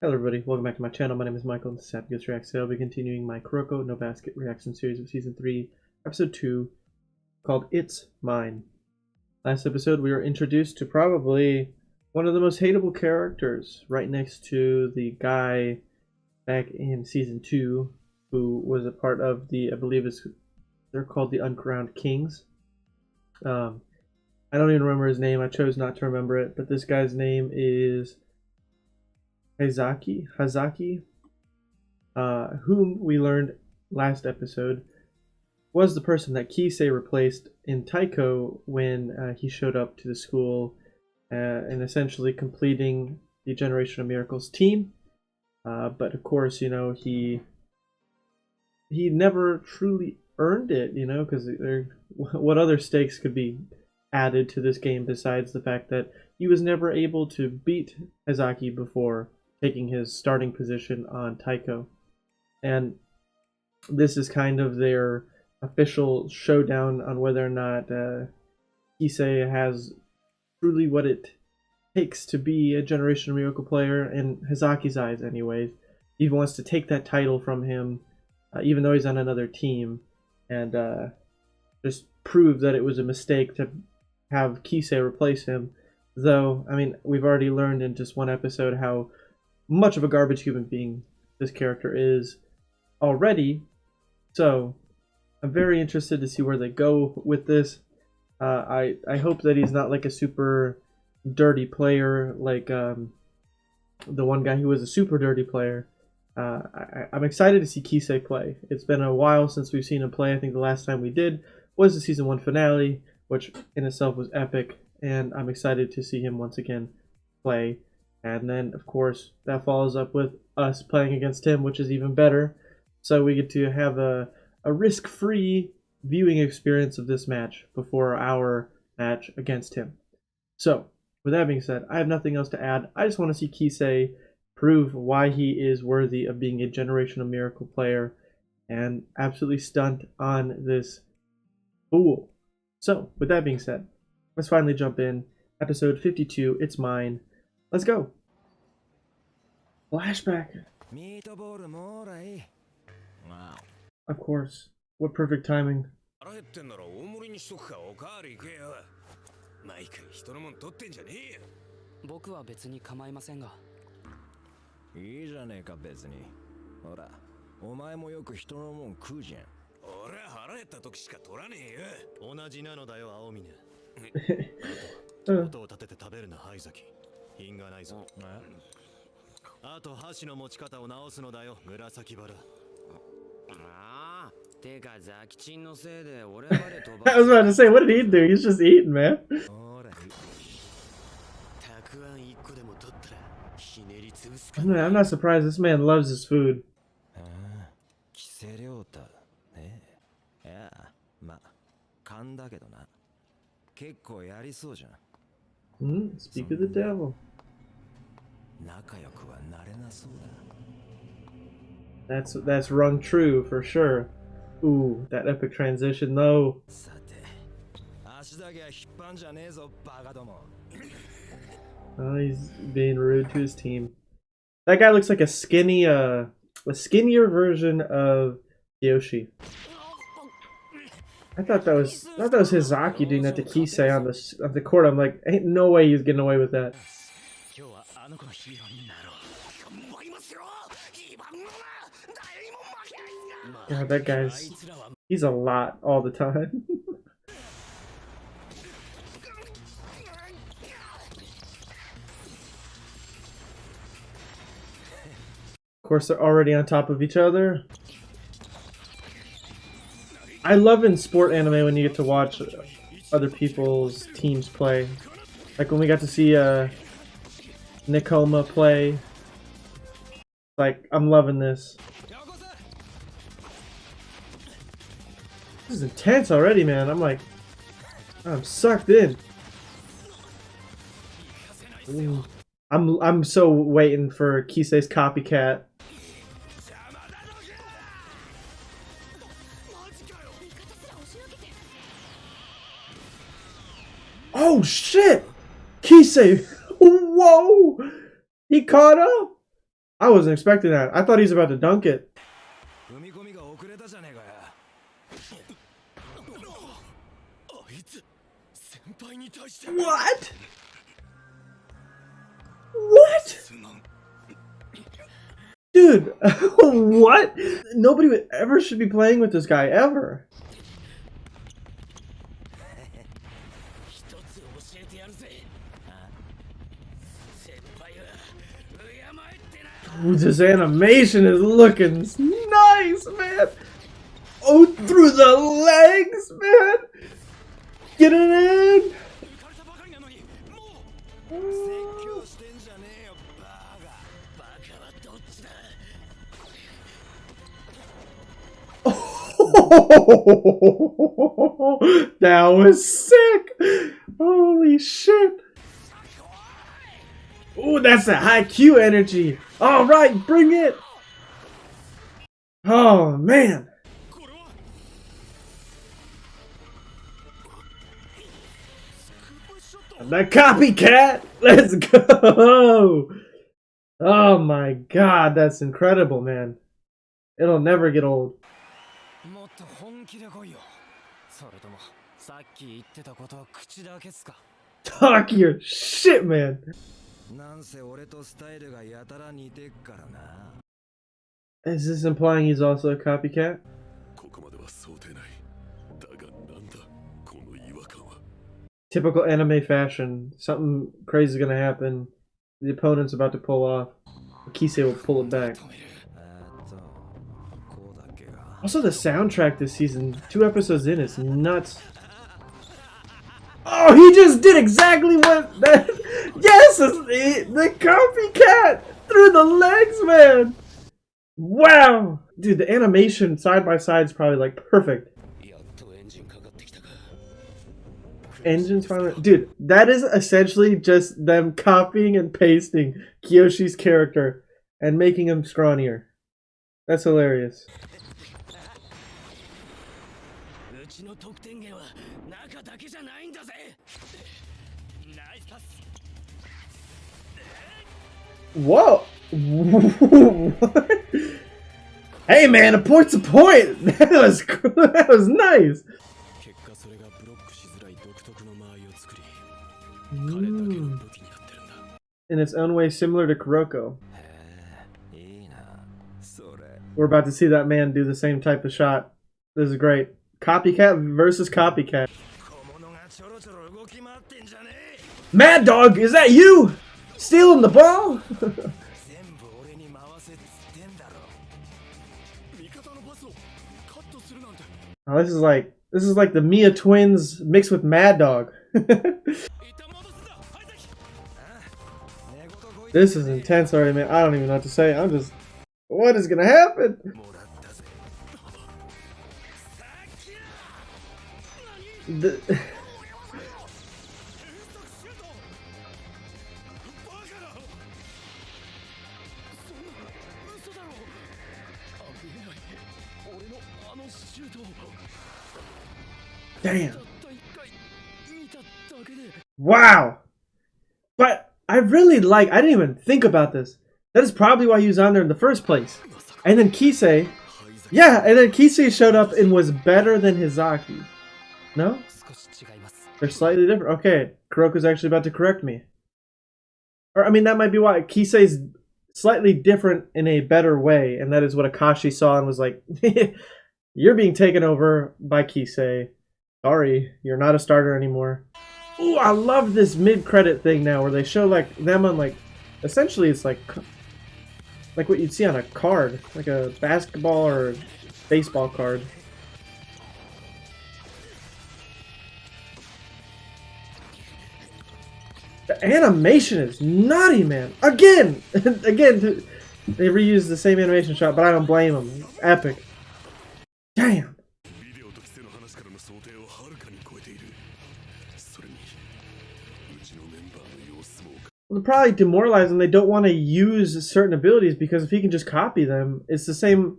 Hello everybody, welcome back to my channel. My name is Michael and this is Happy Ghost Reacts. Today I'll be continuing my Kuroko No Basket reaction series of Season 3, Episode 2, called It's Mine. Last episode we were introduced to probably one of the most hateable characters, right next to the guy back in Season 2 who was a part of the, I believe they're called the Uncrowned Kings. I don't even remember his name, I chose not to remember it, but this guy's name is Haizaki, whom we learned last episode was the person that Kise replaced in Taiko when he showed up to the school and essentially completing the Generation of Miracles team. But of course, you know, he never truly earned it, you know, because what other stakes could be added to this game besides the fact that he was never able to beat Haizaki before taking his starting position on Taiko. And this is kind of their official showdown on whether or not Kise has truly what it takes to be a Generation Miracle player, in Heizaki's eyes anyways. He wants to take that title from him, even though he's on another team, and just prove that it was a mistake to have Kise replace him. Though, I mean, we've already learned in just one episode how much of a garbage human being this character is already, so I'm very interested to see where they go with this. I hope that he's not like a super dirty player like the one guy who was a super dirty player. I'm excited to see Kise play. It's been a while since we've seen him play. I think the last time we did was the Season 1 finale, which in itself was epic, and I'm excited to see him once again play. And then, of course, that follows up with us playing against him, which is even better. So we get to have a risk-free viewing experience of this match before our match against him. So, with that being said, I have nothing else to add. I just want to see Kise prove why he is worthy of being a Generation of Miracle player and absolutely stunt on this fool. So, with that being said, let's finally jump in. Episode 52, It's Mine. Let's go. Flashback. Of course. What perfect timing. I was about to say, what did he do? He's just eating, man. I'm not surprised. This man loves his food. Speak of the devil. That's rung true for sure. Ooh, that epic transition though. Oh, he's being rude to his team. That guy looks like a skinnier version of Yoshi. I thought that was Haizaki doing that to Kise on the court. I'm like, ain't no way he's getting away with that. Yeah, that he's a lot all the time. Of course, they're already on top of each other. I love in sport anime when you get to watch other people's teams play. Like when we got to see Nekoma play. Like, I'm loving this. This is intense already, man. I'm sucked in. Ooh. I'm so waiting for Kise's Copycat. Oh shit! Kise! Whoa! He caught up! I wasn't expecting that. I thought he was about to dunk it. What? What? Dude, what? Nobody would ever should be playing with this guy, ever. Ooh, this animation is looking nice, man. Oh, through the legs, man. Get it in. Oh, that was sick. Holy shit. Ooh, that's a high Q energy. All right, bring it. Oh, man. The copycat. Let's go. Oh my god, that's incredible, man. It'll never get old. Talk your shit, man. Is this implying he's also a copycat? Typical anime fashion. Something crazy is gonna happen. The opponent's about to pull off. Kise will pull it back. Also, the soundtrack this season, 2 episodes in, is nuts. Oh, he just did exactly what that. Yes, the copycat through the legs, man. Wow, dude, the animation side by side is probably like perfect. Engines finally, dude. That is essentially just them copying and pasting Kyoshi's character and making him scrawnier. That's hilarious. Whoa! What? Hey man, a point's a point. That was nice. In its own way, similar to Kuroko. We're about to see that man do the same type of shot. This is great. Copycat versus copycat. Mad Dog, is that you? Stealing the ball? Oh, this is like the Mia twins mixed with Mad Dog. This is intense already, man. I don't even know what to say. I'm just... What is gonna happen? Damn. Wow. But I really like... I didn't even think about this. That is probably why he was on there in the first place. And then Kise... Yeah, and then Kise showed up and was better than Haizaki. No? They're slightly different. Okay, Kuroko's actually about to correct me. Or, I mean, that might be why. Kise's slightly different in a better way, and that is what Akashi saw and was like, you're being taken over by Kise. Sorry, you're not a starter anymore. Ooh, I love this mid-credit thing now where they show like them on like, essentially it's like what you'd see on a card, like a basketball or baseball card. The animation is nutty, man. Again, again, they reused the same animation shot, but I don't blame them. Epic. Damn. They're probably demoralizing. They don't want to use certain abilities because if he can just copy them, it's the same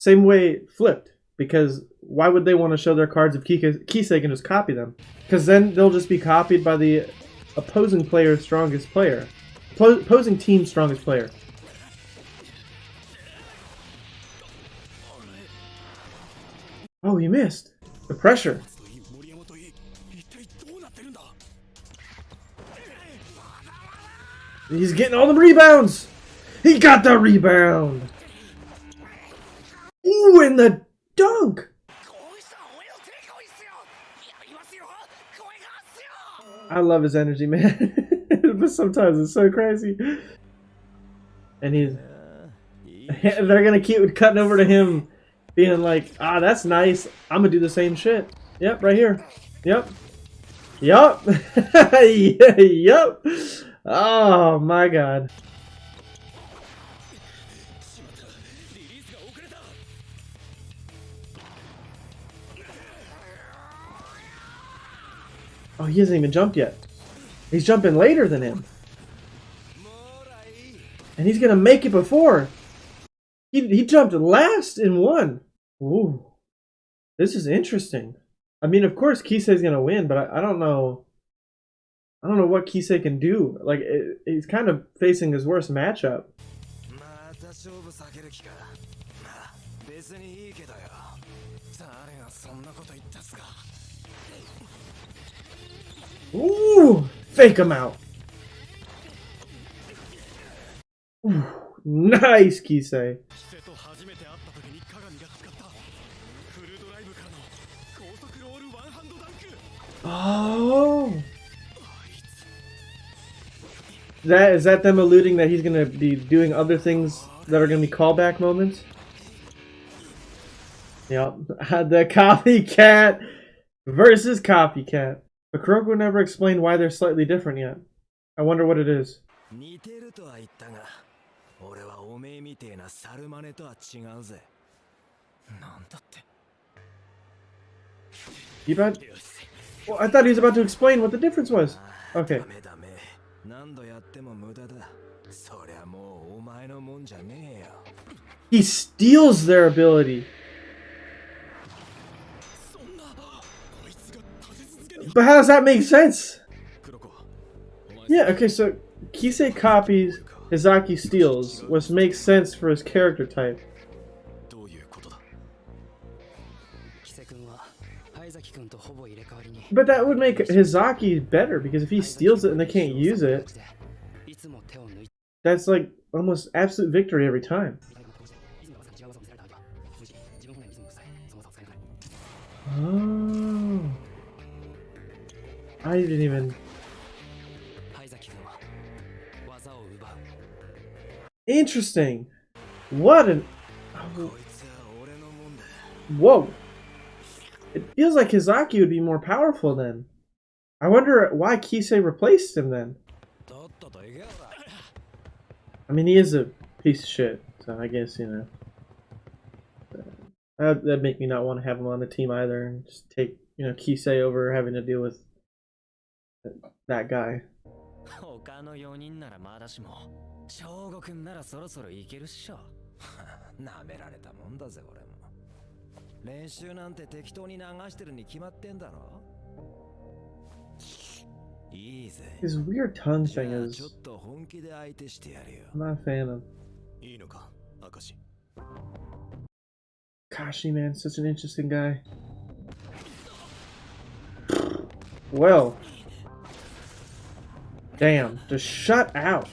way flipped. Because why would they want to show their cards if Kise can just copy them? Because then they'll just be copied by the opposing player's strongest player. Opposing team's strongest player. Oh, he missed. The pressure. He's getting all the rebounds. He got the rebound. Ooh, and the dunk. I love his energy, man. But sometimes it's so crazy. And they're gonna keep cutting over to him, being like, "Ah, that's nice. I'm gonna do the same shit." Yep, right here. Yep. Yup. Yup. Oh my god. Oh, he hasn't even jumped yet. He's jumping later than him. And he's gonna make it before. He jumped last and won. Ooh. This is interesting. I mean, of course Kise's gonna win, but I don't know. I don't know what Kise can do. Like, he's kind of facing his worst matchup. Ooh! Fake him out. Ooh, nice, Kise. Oh! Is that them alluding that he's gonna be doing other things that are gonna be callback moments? Yep. The Copycat versus Copycat. But Kuroko never explained why they're slightly different yet. I wonder what it is. Well, I thought he was about to explain what the difference was. Okay. He steals their ability. But how does that make sense? Yeah, okay, so Kise copies, Haizaki steals, which makes sense for his character type. But that would make Haizaki better, because if he steals it and they can't use it, that's like almost absolute victory every time. Oh. I didn't even... Interesting. What an... Whoa. It feels like Haizaki would be more powerful then. I wonder why Kise replaced him then. I mean, he is a piece of shit, so I guess, you know. That'd make me not want to have him on the team either, and just take, you know, Kise over having to deal with that guy. His weird tongue thing is... I'm not a fan of. Kashi, man, such an interesting guy. Well. Damn, just shut out.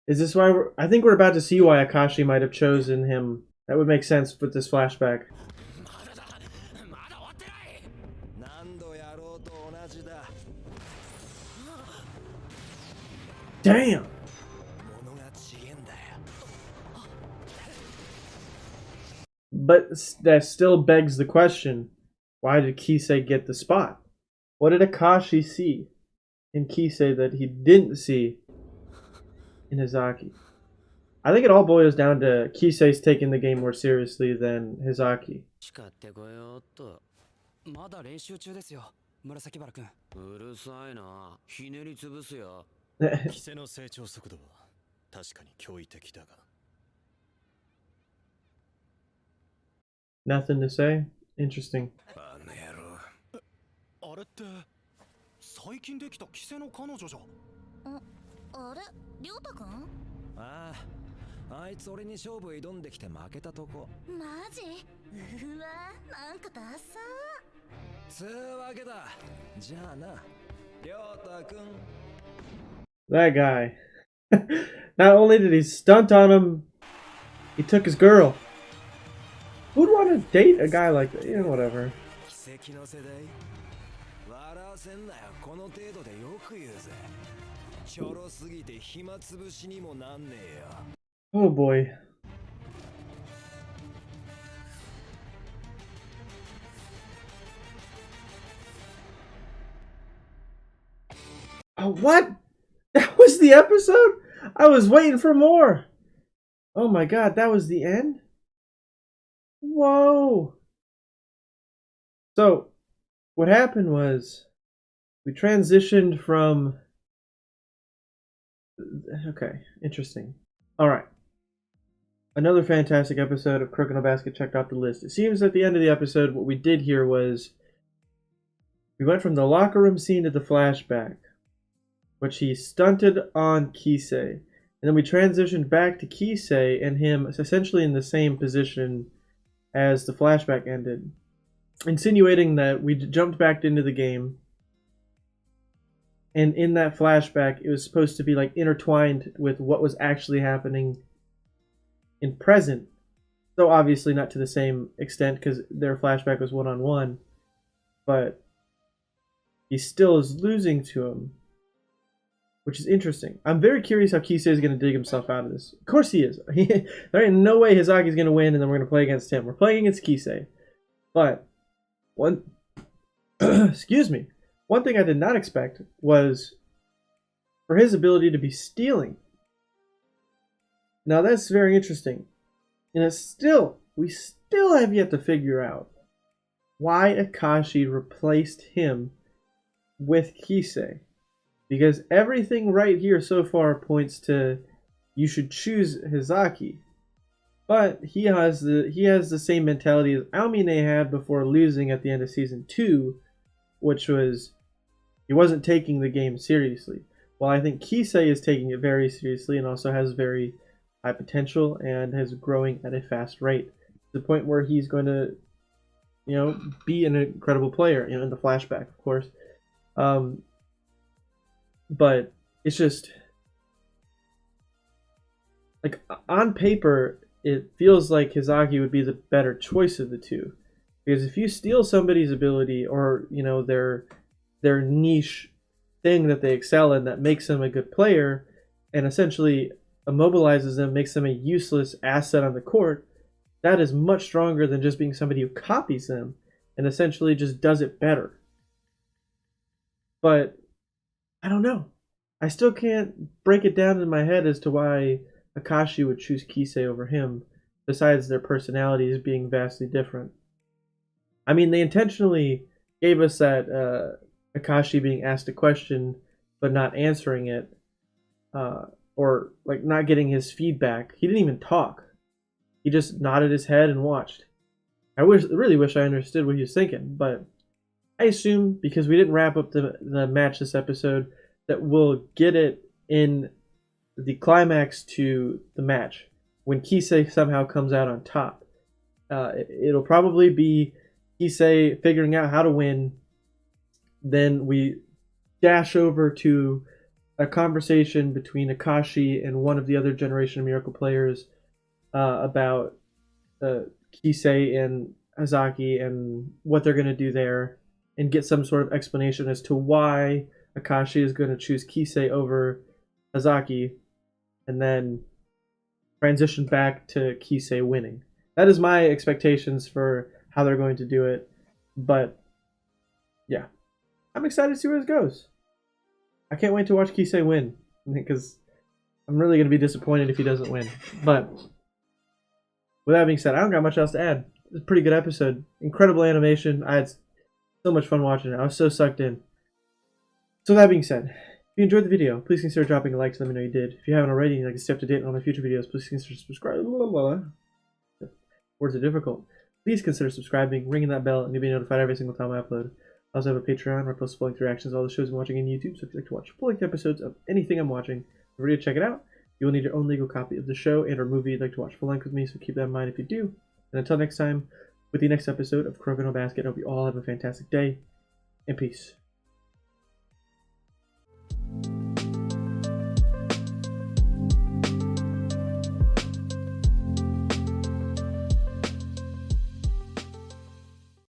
Is this why I think we're about to see why Akashi might have chosen him. That would make sense with this flashback. Damn! But that still begs the question, why did Kise get the spot? What did Akashi see in Kise that he didn't see in Haizaki? I think it all boils down to Kise's taking the game more seriously than Haizaki. Nothing to say? Interesting. あいつ俺に勝負挑んできて負けたとこ。マジ？うわ、なんかダッサー。つうわけだ。じゃあな、りょうたくん。 That guy. Not only did he stunt on him, he took his girl. Who'd want to date a guy like that? You know, whatever. 奇跡の世代。笑わせんなよ、この程度でよく言うぜ。ちょろすぎて暇つぶしにもなんねえよ。Oh boy. Oh, what? That was the episode? I was waiting for more. Oh my god, that was the end? Whoa. So, what happened was we transitioned from... Okay, interesting. Alright. Another fantastic episode of Kuroko no Basket checked off the list. It seems at the end of the episode, what we did here was we went from the locker room scene to the flashback, which he stunted on Kise. And then we transitioned back to Kise and him essentially in the same position as the flashback ended, insinuating that we jumped back into the game. And in that flashback, it was supposed to be like intertwined with what was actually happening in present. Though obviously not to the same extent because their flashback was one-on-one. But he still is losing to him, which is interesting. I'm very curious how Kise is going to dig himself out of this. Of course he is. There ain't no way Haizaki is going to win and then we're going to play against him. We're playing against Kise. But one... excuse me. One thing I did not expect was for his ability to be stealing. Now that's very interesting. And we still have yet to figure out why Akashi replaced him with Kise. Because everything right here so far points to you should choose Haizaki. But he has the same mentality as Aomine had before losing at the end of season 2, which was he wasn't taking the game seriously. Well, I think Kise is taking it very seriously and also has very high potential and is growing at a fast rate to the point where he's going to, be an incredible player. In the flashback, of course. But it's just like on paper, it feels like Haizaki would be the better choice of the two, because if you steal somebody's ability or their niche thing that they excel in that makes them a good player and essentially immobilizes them, makes them a useless asset on the court, that is much stronger than just being somebody who copies them and essentially just does it better. But I don't know. I still can't break it down in my head as to why Akashi would choose Kise over him, besides their personalities being vastly different. I mean, they intentionally gave us that Akashi being asked a question but not answering it, or like not getting his feedback. He didn't even talk. He just nodded his head and watched. I really wish I understood what he was thinking, but I assume because we didn't wrap up the match this episode that we'll get it in the climax to the match when Kise somehow comes out on top. It'll probably be Kise figuring out how to win. Then we dash over to a conversation between Akashi and one of the other Generation of Miracle players about Kise and Haizaki and what they're going to do there, and get some sort of explanation as to why Akashi is going to choose Kise over Haizaki, and then transition back to Kise winning. That is my expectations for how they're going to do it. But yeah, I'm excited to see where this goes. I can't wait to watch Kise win, because I'm really going to be disappointed if he doesn't win. But with that being said, I don't got much else to add. It's a pretty good episode. Incredible animation. I had so much fun watching it. I was so sucked in. So that being said, if you enjoyed the video, please consider dropping a like to let me know you did. If you haven't already and you'd like to stay up to date on my future videos, please consider subscribing. Words are difficult. Please consider subscribing, ringing that bell, and you'll be notified every single time I upload. I also have a Patreon where I post full-length reactions to all the shows I'm watching on YouTube, so if you'd like to watch full-length episodes of anything I'm watching, feel free to check it out. You will need your own legal copy of the show and or movie you'd like to watch full length with me, so keep that in mind if you do. And until next time, with the next episode of Kuroko no Basket, I hope you all have a fantastic day, and peace.